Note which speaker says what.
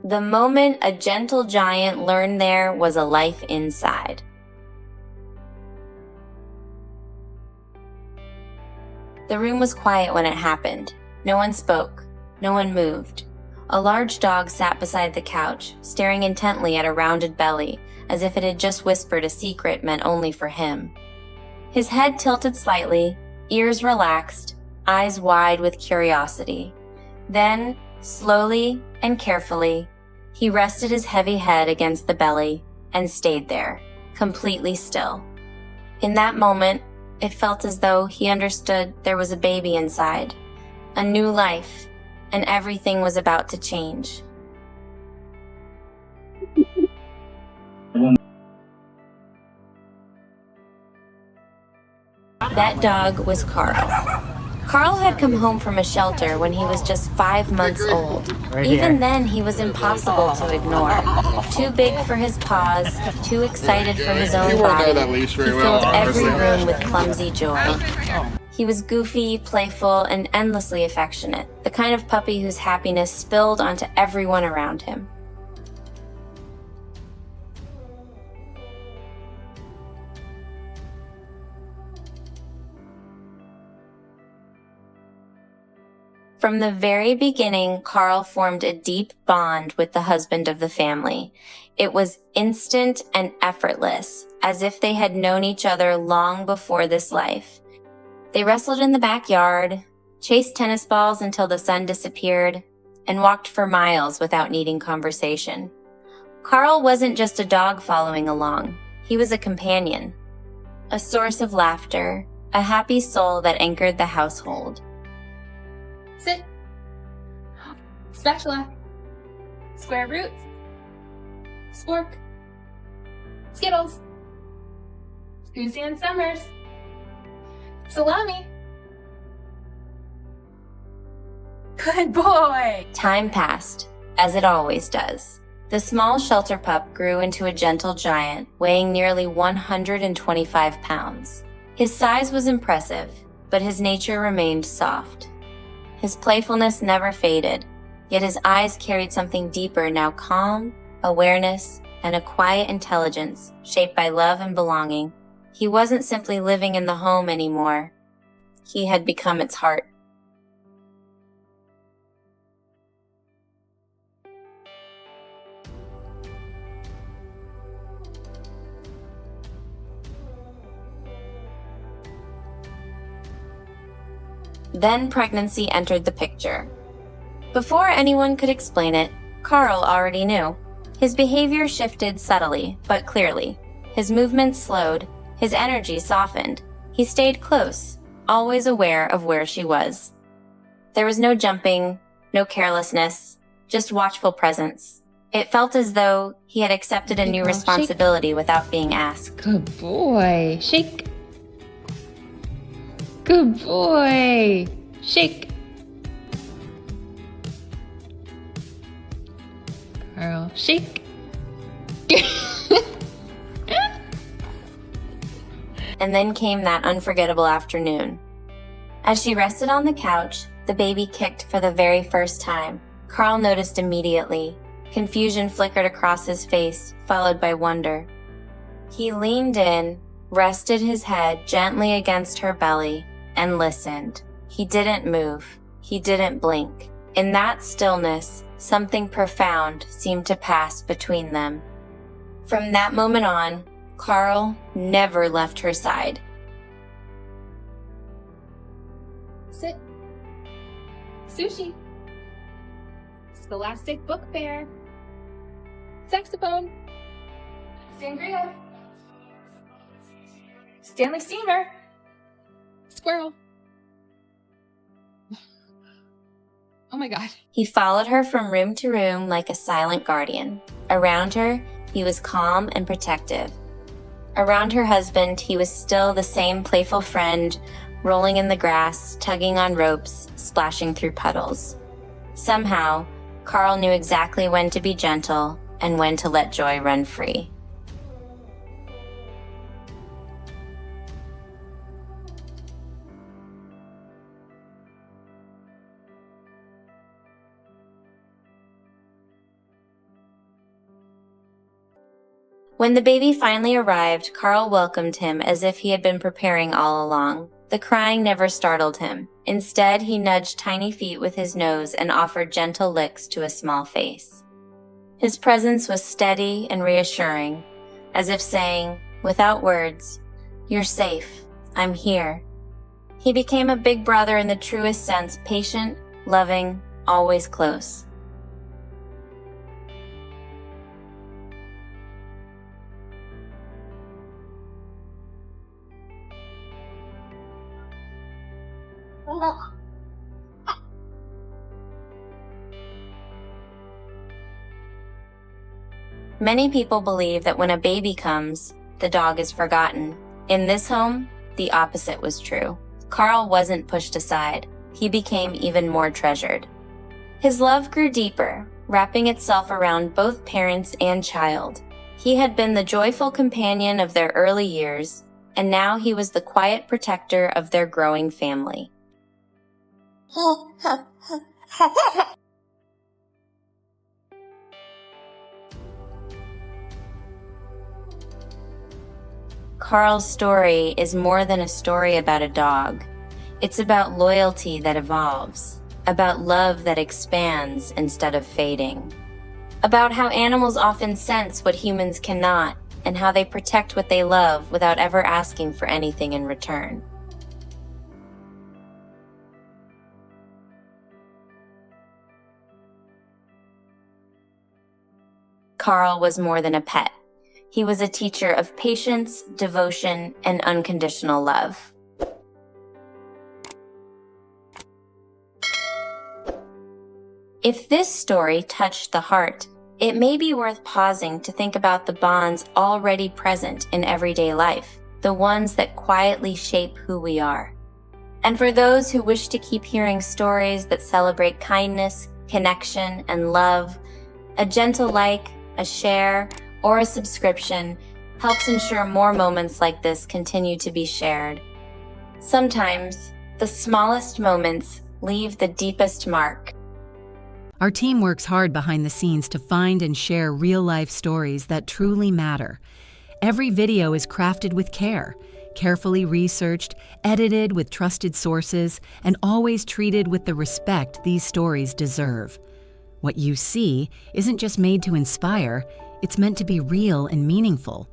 Speaker 1: The moment a gentle giant learned there was a life inside. The room was quiet when it happened. No one spoke. No one moved. A large dog sat beside the couch, staring intently at a rounded belly, as if it had just whispered a secret meant only for him. His head tilted slightly, ears relaxed, eyes wide with curiosity. Then, slowly and carefully, he rested his heavy head against the belly and stayed there, completely still. In that moment, it felt as though he understood there was a baby inside, a new life, and everything was about to change. That dog was Carl. Carl had come home from a shelter when he was just 5 months old. Even then, he was impossible to ignore. Too big for his paws, too excited for his own body. He filled every room with clumsy joy. He was goofy, playful, and endlessly affectionate, the kind of puppy whose happiness spilled onto everyone around him. From the very beginning, Carl formed a deep bond with the husband of the family. It was instant and effortless, as if they had known each other long before this life. They wrestled in the backyard, chased tennis balls until the sun disappeared, and walked for miles without needing conversation. Carl wasn't just a dog following along. He was a companion, a source of laughter, a happy soul that anchored the household.
Speaker 2: Sit. Spatula. Square root. Spork. Skittles. Suzanne Summers. Salami. Good boy.
Speaker 1: Time passed, as it always does. The small shelter pup grew into a gentle giant, weighing nearly 125 pounds. His size was impressive, but his nature remained soft. His playfulness never faded, yet his eyes carried something deeper, now calm, awareness, and a quiet intelligence shaped by love and belonging. He wasn't simply living in the home anymore. He had become its heart. Then pregnancy entered the picture. Before anyone could explain it, Carl already knew. His behavior shifted subtly, but clearly. His movements slowed, his energy softened. He stayed close, always aware of where she was. There was no jumping, no carelessness, just watchful presence. It felt as though he had accepted a new responsibility without being asked.
Speaker 2: Good boy. Shake. Good boy. Shake. Carl, shake.
Speaker 1: And then came that unforgettable afternoon. As she rested on the couch, the baby kicked for the very first time. Carl noticed immediately. Confusion flickered across his face, followed by wonder. He leaned in, rested his head gently against her belly, and listened. He didn't move. He didn't blink. In that stillness, something profound seemed to pass between them. From that moment on, Carl never left her side.
Speaker 2: Sit. Sushi. Scholastic Book Fair. Saxophone. Sangria. Stanley Steamer. Squirrel. Oh my God.
Speaker 1: He followed her from room to room like a silent guardian. Around her, he was calm and protective. Around her husband, he was still the same playful friend, rolling in the grass, tugging on ropes, splashing through puddles. Somehow, Carl knew exactly when to be gentle and when to let joy run free. When the baby finally arrived, Carl welcomed him as if he had been preparing all along. The crying never startled him. Instead, he nudged tiny feet with his nose and offered gentle licks to a small face. His presence was steady and reassuring, as if saying, without words, "You're safe. I'm here." He became a big brother in the truest sense, patient, loving, always close. Many people believe that when a baby comes, the dog is forgotten. In this home, the opposite was true. Carl wasn't pushed aside. He became even more treasured. His love grew deeper, wrapping itself around both parents and child. He had been the joyful companion of their early years, and now he was the quiet protector of their growing family. Carl's story is more than a story about a dog. It's about loyalty that evolves, about love that expands instead of fading, about how animals often sense what humans cannot, and how they protect what they love without ever asking for anything in return. Carl was more than a pet. He was a teacher of patience, devotion, and unconditional love. If this story touched the heart, it may be worth pausing to think about the bonds already present in everyday life, the ones that quietly shape who we are. And for those who wish to keep hearing stories that celebrate kindness, connection, and love, a gentle like, a share, or a subscription helps ensure more moments like this continue to be shared. Sometimes, the smallest moments leave the deepest mark.
Speaker 3: Our team works hard behind the scenes to find and share real-life stories that truly matter. Every video is crafted with care, carefully researched, edited with trusted sources, and always treated with the respect these stories deserve. What you see isn't just made to inspire, it's meant to be real and meaningful.